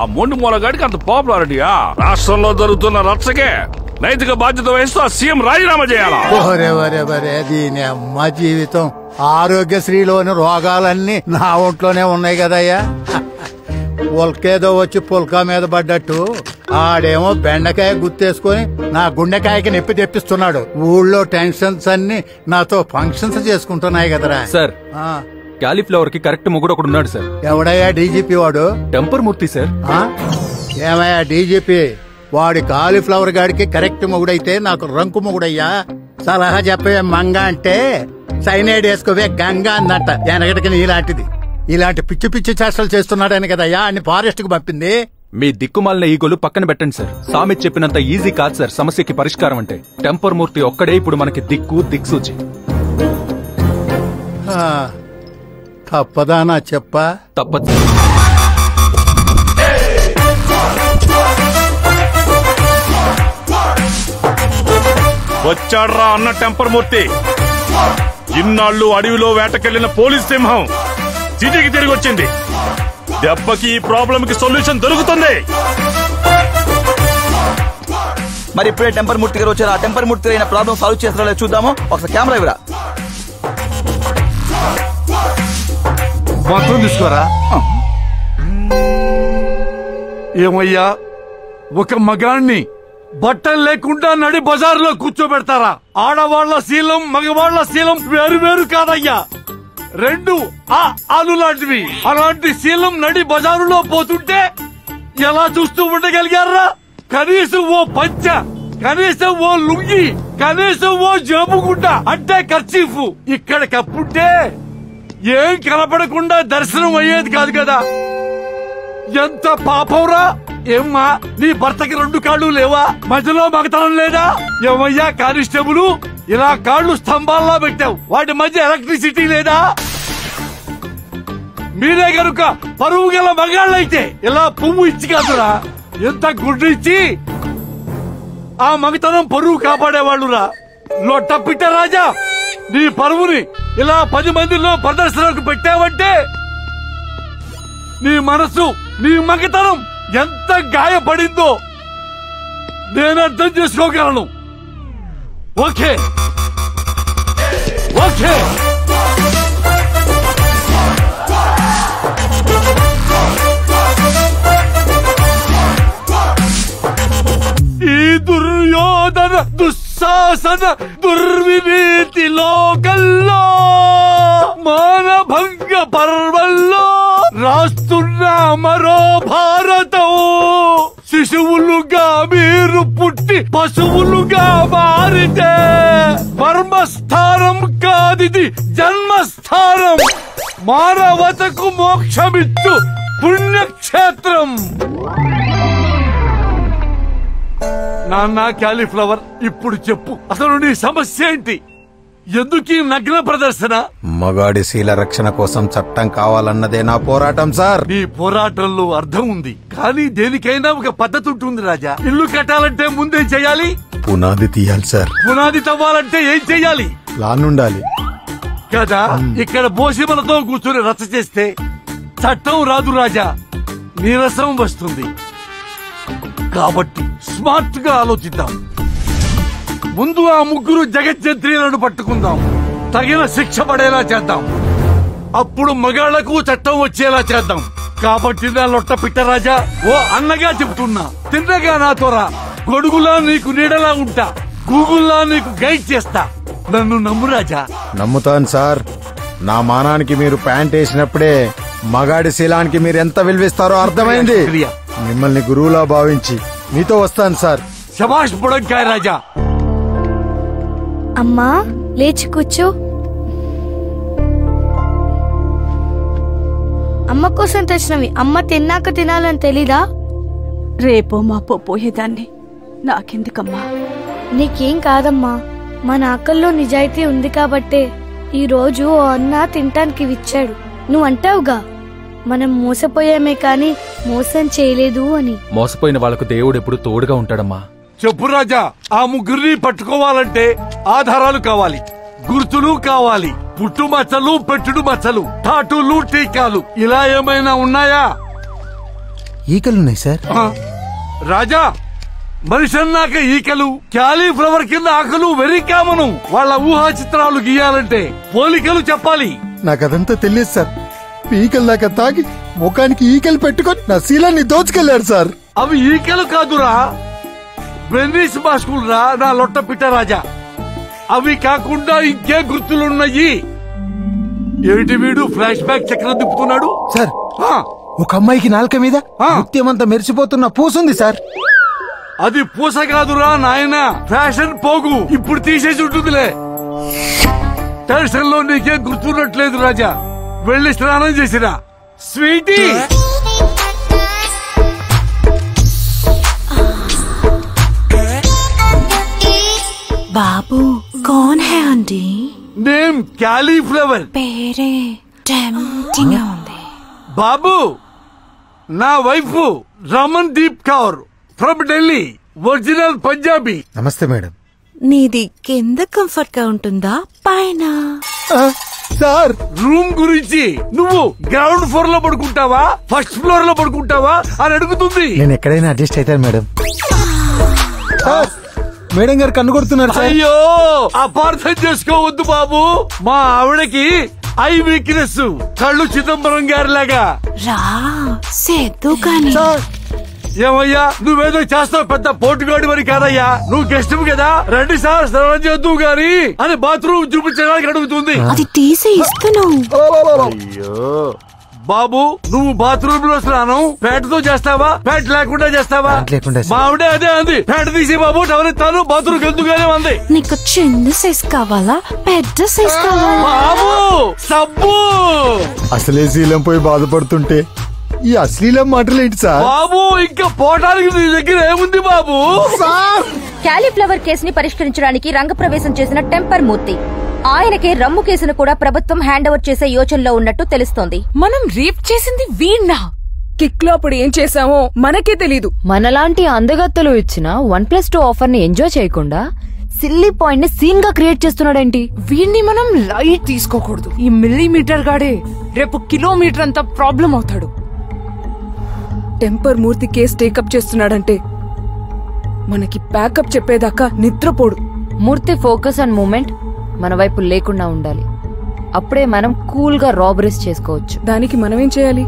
ఆ మొండి మూలగాడికి అంత పాపులారిటీయా? రాష్ట్రంలో జరుగుతున్న రచ్చకే నైతిక బాధ్యత వహిస్తూ ఆ సీఎం రాజీనామా చేయాలా? దీని అమ్మ జీవితం. ఆరోగ్యశ్రీలోని రోగాలన్నీ నా ఒంట్లోనే ఉన్నాయి కదయ్యా. పుల్కేదో వచ్చి పుల్కా మీద పడ్డట్టు ఆడేమో బెండకాయ గుర్తేసుకొని నా గుండెకాయకి నొప్పి తెప్పిస్తున్నాడు. ఊళ్ళో టెన్షన్స్ అన్ని నాతో ఫంక్షన్స్ చేసుకుంటున్నాయి కదరా. సార్ క్యాలీఫ్లవర్ కి కరెక్ట్ మొగుడు ఒకడు ఉన్నాడు సార్. ఎవడయ్యా డీజీపీ వాడు? టెంపర్ మూర్తి సార్. ఏమయ్యా డీజీపీ వాడి కాలీఫ్లవర్ గాడికి కరెక్ట్ మొగుడైతే నాకు రంకు మొగుడయ్యా. సలహా చెప్పే మంగ అంటే సైనైడ్ వేసుకోవే గంగా అందంట. వెనకటికి నీలాంటిది ఇలాంటి పిచ్చి పిచ్చి చేష్టలు చేస్తున్నాడని కదయ్యా అన్ని ఫారెస్ట్ కు పంపింది. మీ దిక్కుమాలిన ఈగోలు పక్కన పెట్టండి సార్. సామెత్ చెప్పినంత ఈజీ కాదు సార్ సమస్యకి పరిష్కారం అంటే. టెంపర్ మూర్తి ఒక్కడే ఇప్పుడు మనకి దిక్సూచి. తప్పదానా చెప్పా? తప్పదు. వచ్చాడ్రా అన్న టెంపర్ మూర్తి. ఇన్నాళ్ళు అడవిలో వేటకెళ్లిన పోలీస్ సింహం సిటీకి తిరిగి వచ్చింది. దెబ్బకి ఈ ప్రాబ్లం కి సొల్యూషన్ దొరుకుతుంది. మరి ఇప్పుడే టెంపర్ మూర్తి గారు వచ్చారు. ఆ టెంపర్ మూర్తి అయిన ప్రాబ్లం సాల్వ్ చేస్తారో చూద్దాము. ఒకసారి కెమెరా ఇవ్వరా. మొత్తం తీసుకోరా. ఏమయ్యా ఒక మగాణ్ణి బట్టలు లేకుండా నడి బజార్లో కూర్చోబెడతారా? ఆడవాళ్ల శీలం మగవాళ్ల శీలం వేరు వేరు కాదయ్యా, రెండు ఆలు లాంటివి. అలాంటి శీలం నడి బజారులో పోతుంటే ఎలా చూస్తూ ఉండగలిగారా? కనీసం ఓ పంచ, కనీసం ఓ లుంగి, కనీసం ఓ జేబుగుడ్డ అంటే కర్చీఫ్ ఇక్కడ కప్పుంటే ఏం కనపడకుండా దర్శనం అయ్యేది కాదు కదా. ఎంత పాపంరా. ఏమ్మా నీ భర్తకి రెండు కాళ్ళు లేవా? మధ్యలో మగతనం లేదా? ఏమయ్యా కానిస్టేబుల్ ఇలా కాళ్ళు స్తంభాల్లో పెట్టావు, వాటి మధ్య ఎలక్ట్రిసిటీ లేదా? మీరే గనుక పరువు గల మగాళ్ళైతే ఇలా పువ్వు ఇచ్చి కాదురా, ఎంత గుడ్డు ఇచ్చి ఆ మగతనం పరువు కాపాడేవాళ్ళురా. లొట్టపిట్ట రాజా, నీ పరువుని ఇలా 10 మందిలో ప్రదర్శనకు పెట్టావంటే నీ మనసు, నీ మగతనం ఎంత గాయపడిందో నేను అర్థం చేసుకోగలను. ఓకే ఓకే ఈ దుర్యోధన దుస్సాహన దుర్వినీతి లోకల్లో మానభంగ పర్వల్లో రాస్తున్న మరో భారతం. శిశువులుగా మీరు పుట్టి పశువులుగా మారితే పరమస్థానం కాదిది జన్మస్థానం. మానవతకు మోక్షమిత్తు పుణ్యక్షేత్రం. నాన్న క్యాలీఫ్లవర్, ఇప్పుడు చెప్పు అసలు నీ సమస్య ఏంటి? ఎందుకీ నగ్న ప్రదర్శన? మగాడి శీల రక్షణ కోసం చట్టం కావాలన్నదే నా పోరాటం సార్. నీ పోరాటంలో అర్థం ఉంది, కానీ దేనికైనా ఒక పద్ధతి ఉంటుంది రాజా. ఇల్లు కట్టాలంటే ముందేం చెయ్యాలి? పునాది తీయాలి సార్. పునాది తవ్వాలంటే ఏం చెయ్యాలి? ప్లాన్ ఉండాలి కదా. ఇక్కడ బోసిమలతో కూర్చొని రచ్చ చేస్తే చట్టం రాదు రాజా, నీరసం వస్తుంది. కాబట్టి స్మార్ట్ గా ఆలోచిద్దాం. ముందు ఆ ముగ్గురు జగజ్జంత్రీలను పట్టుకుందాం, తగిన శిక్ష పడేలా చేద్దాం. అప్పుడు మగాళ్లకు చట్టం వచ్చేలా చేద్దాం. కాబట్టి నా లొట్ట పిట్టరాజా, ఓ అన్నగా చెప్తున్నా, తిన్నగా నాతోరా. గొడుగులా నీకు నీడలా ఉంటా, గూగుల్లా నీకు గైడ్ చేస్తా. నన్ను నమ్ము రాజా. నమ్ముతాను సార్. నా మానానికి మీరు ప్యాంట్ వేసినప్పుడే మగాడి శీలానికి మీరు ఎంత విలువిస్తారో అర్థమైంది. మిమ్మల్ని గురువులా భావించి మీతో వస్తాను సార్. శభాష్ బుడంకాయ రాజా. అమ్మా లేచి కూర్చో. అమ్మ కోసం తెచ్చినవి అమ్మ తిన్నాక తినాలని తెలీదా? రేపో మాపో పోయేదాన్ని, నాకెందుకమ్మా? నీకేం కాదమ్మా, మన ఆకల్లో నిజాయితీ ఉంది కాబట్టే ఈ రోజు ఓ అన్న తినటానికి విచ్చాడు. నువ్వు అంటావుగా మనం మోసపోయామే కాని మోసం చేయలేదు అని. మోసపోయిన వాళ్లకు దేవుడు ఎప్పుడు తోడుగా ఉంటాడమ్మా. చెప్పు రాజా. ఆ ముగ్గురిని పట్టుకోవాలంటే ఆధారాలు కావాలి, గుర్తులు కావాలి, పుట్టు మచ్చలు, పెట్టుడు మచ్చలు, టాటూలు, టీకాలు ఇలా ఏమైనా ఉన్నాయా? ఈకలున్నాయి సార్. రాజా, మనిషి అన్నాక ఈకలు, క్యాలీఫ్లవర్ కింద ఆకలు వెరీ కామను. వాళ్ళ ఊహా చిత్రాలు గీయాలంటే పోలికలు చెప్పాలి. నాకదంతా తెలియదు సార్. ఈకలు దాకా తాగి ముఖానికి ఈకలు పెట్టుకొని నా శీలాన్ని దోచుకెళ్లాడు సార్. అవి ఈకలు కాదురా, బెన్నీస్ మాస్కులు రా నా లొట్ట పిట్ట రాజా. అవి కాకుండా ఇంకే గుర్తులున్నాయి. ఏమిటి వీడు ఫ్లాష్ బ్యాక్ చక్రం తిప్పుతున్నాడు సార్? ఒక అమ్మాయికి నాలుక మీద ముత్యమంతా మెరిసిపోతున్న పూసుంది సార్. అది పూస కాదురా నాయన, ఫ్యాషన్ పోగు. ఇప్పుడు తీసేసి ఉంటుందిలే. టెన్షన్ లో నీకేం గుర్తున్నట్లేదు రాజా. వెళ్లి స్నానం చేసిరా స్వీటీ. బాబు कौन है आंटी? Name cauliflower. పేరే టెంప్టింగ్ గా ఉంది. బాబు, నా wife Raman Deep Kaur from Delhi, original Punjabi. నమస్తే మేడం. నీది కింద కంఫర్ట్ గా ఉంటుందా పైన? సార్, రూమ్ గురించి నువ్వు గ్రౌండ్ ఫ్లోర్ లో పడుకుంటావా ఫస్ట్ ఫ్లోర్ లో పడుకుంటావా అని అడుగుతుంది. నేను ఎక్కడైనా అడ్జస్ట్ అవుతాను మేడం. మేడం గారు కన్ను కొడుతున్నారు. అయ్యో, అపార్థం చేసుకోవద్దు బాబు. మా ఆవిడకి ఐ వీక్నెస్, కళ్ళు చిదంబరం గారి లాగా. రా సేద్దు కానీ. ఏమయ్యా, నువ్వేదో చేస్తావు, పెద్ద పోటుగాడి మరి కాదయ్యా. నువ్వు గెస్ట్ కదా, రండి సార్ స్నానం చేద్దు గాని అని బాత్రూమ్ చూపించడానికి అడుగుతుంది. అది తీసి ఇస్తాను. అయ్యో బాబు, నువ్వు బాత్రూమ్ లో స్నానం ప్యాంటుతో చేస్తావా ప్యాంట్ లేకుండా చేస్తావా? మా ఆవిడే అదే అంది, ప్యాంట్ తీసి బాబు టవర్ ఇస్తాను బాత్రూమ్ ఎందుకుగానే ఉంది. నీకు చిన్న సైజ్ కావాలా పెద్ద సైజ్ కావాలా? బాబు సబ్బు. అసలే శీలం పోయి బాధపడుతుంటే ఈ అశ్లీలం మాటలేంటి సార్? బాబు, ఇంకా పోటానికి నీ దగ్గర ఏముంది బాబు? క్యాలీఫ్లవర్ కేసుని పరిష్కరించడానికి రంగప్రవేశం చేసిన టెంపర్ మూర్తి. ఆయనకే రమ్ము కేసును కూడా ప్రభుత్వం హ్యాండ్ ఓవర్ చేసే యోచనలో ఉన్నట్టు తెలుస్తోంది. మనం రేప్ చేసింది వీణ్ణా? కిక్ లో అప్పుడు ఏం చేశామో మనకే తెలీదు. మనలాంటి అందగత్తలు ఇచ్చిన 1+2 ఆఫర్ ని ఎంజాయ్ చేయకుండా సిల్లీ పాయింట్ ని సీన్ గా క్రియేట్ చేస్తున్నాడేంటి? వీణ్ణి మనం లైట్ తీసుకోకూడదు. ఈ మిల్లీమీటర్ గాడే రేపు కిలోమీటర్ అంతా ప్రాబ్లం అవుతాడు. టెంపర్ మూర్తి కేసు టేకప్ చేస్తున్నాడంటే మనకి ప్యాకప్ చెప్పేదాకా నిద్రపోడు. మూర్తి ఫోకస్ అండ్ మూమెంట్ మన వైపు లేకుండా ఉండాలి. అప్పుడే మనం కూల్ గా రాబరీస్ చేసుకోవచ్చు. దానికి మనమేం చేయాలి?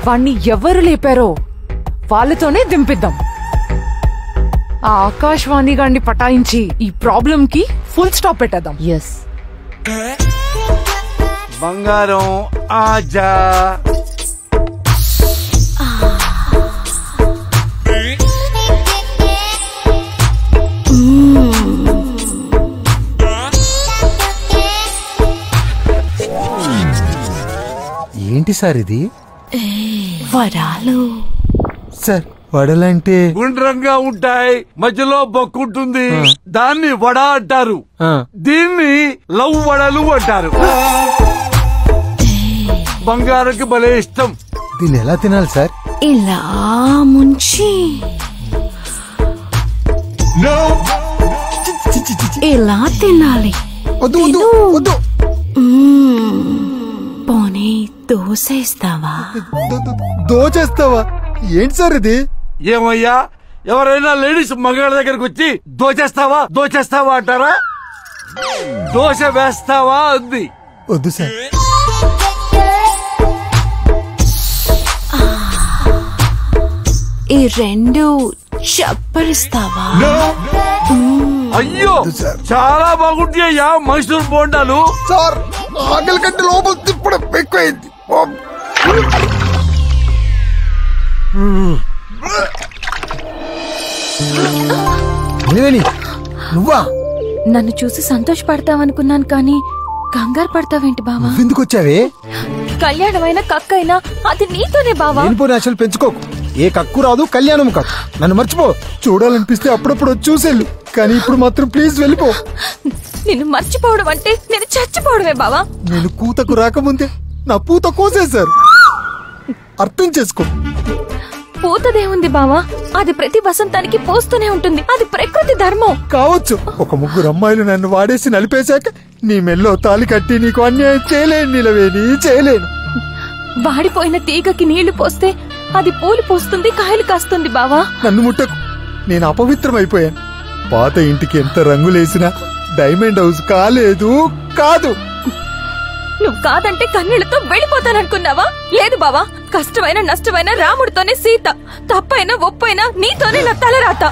వాణ్ణి ఎవరు లేపారో వాళ్ళతోనే దింపిద్దాం. ఆ ఆకాశవాణి గాన్ని పటాయించి ఈ ప్రాబ్లం కి ఫుల్ స్టాప్ పెట్టేద్దాం. ఎస్ బంగారం ఆజా. ఏంటి సార్ ఇది? వరాలు సార్. వడలంటే గుండ్రంగా ఉంటాయి, మధ్యలో బొక్కుంటుంది, దాన్ని వడ అంటారు. దీన్ని లవ్ వడలు అంటారు. బంగారంకి భలే ఇష్టం. దీన్ని ఎలా తినాలి సార్? ఇలా ముంచి ఇలా తినాలి. పోనీ దోసేస్తావా? దోచేస్తావా? ఏంటి సార్ ఇది? ఏమయ్యా, ఎవరైనా లేడీస్ మగాళ్ళ దగ్గరకు వచ్చి దోచేస్తావా దోచేస్తావా అంటారా? దోశ వేస్తావా అంది. వద్దు సార్. ఈ రెండు చప్పరిస్తావా? అయ్యో, చాలా బాగుంటాయ్యా మైసూర్ బోండాలు. సార్, ఆకలి కంటే లోపల తిప్పడం ఎక్కువైంది. నువ్వా? నన్ను చూసి సంతోషపడతావనుకున్నాను కానీ కంగారు పడతావేంటి బావా? ఎందుకు వచ్చావే? కళ్యాణమైన కక్కైనా అది నీతోనే బావా. ఆశలు పెంచుకోకు. ఏ కక్కు రాదు, కళ్యాణం కాదు. నన్ను మర్చిపో. చూడాలనిపిస్తే అప్పుడప్పుడు చూసేళ్ళు, కానీ ఇప్పుడు మాత్రం ప్లీజ్ వెళ్ళిపో. నిన్ను మర్చిపోవడం అంటే నేను చచ్చిపోవడమే బావా. నేను కూతకు రాకముందే నా పూత కోసేశారు. అర్థం చేసుకో. పూతదే ఉంది బావా, అది ప్రతి వసంతానికి పూస్తూనే ఉంటుంది. అది ప్రకృతి ధర్మం. కావచ్చు. ఒక ముగ్గురు అమ్మాయిలు నన్ను వాడేసి నలిపేశాక నీ మెల్లో తాలి కట్టి నీకు అన్యాయం చేయలేను నిలవేని, చేయలేను. వాడిపోయిన తీగకి నీళ్లు పోస్తే అది పూలు పోస్తుంది, కాయలు కాస్తుంది బావా. నన్ను ముట్టకు, నేను అపవిత్రమైపోయాను. పాత ఇంటికి ఎంత రంగులేసినా డైమండ్ హౌస్ కాలేదు, కాదు. నువ్వు కాదంటే కన్నీళ్లతో వెళ్ళిపోతాననుకున్నావా? లేదు బావా, కష్టమైన నష్టమైన రాముడితోనే సీత, తప్పైనా ఒప్పైనా నీతోనే నా తలరాత.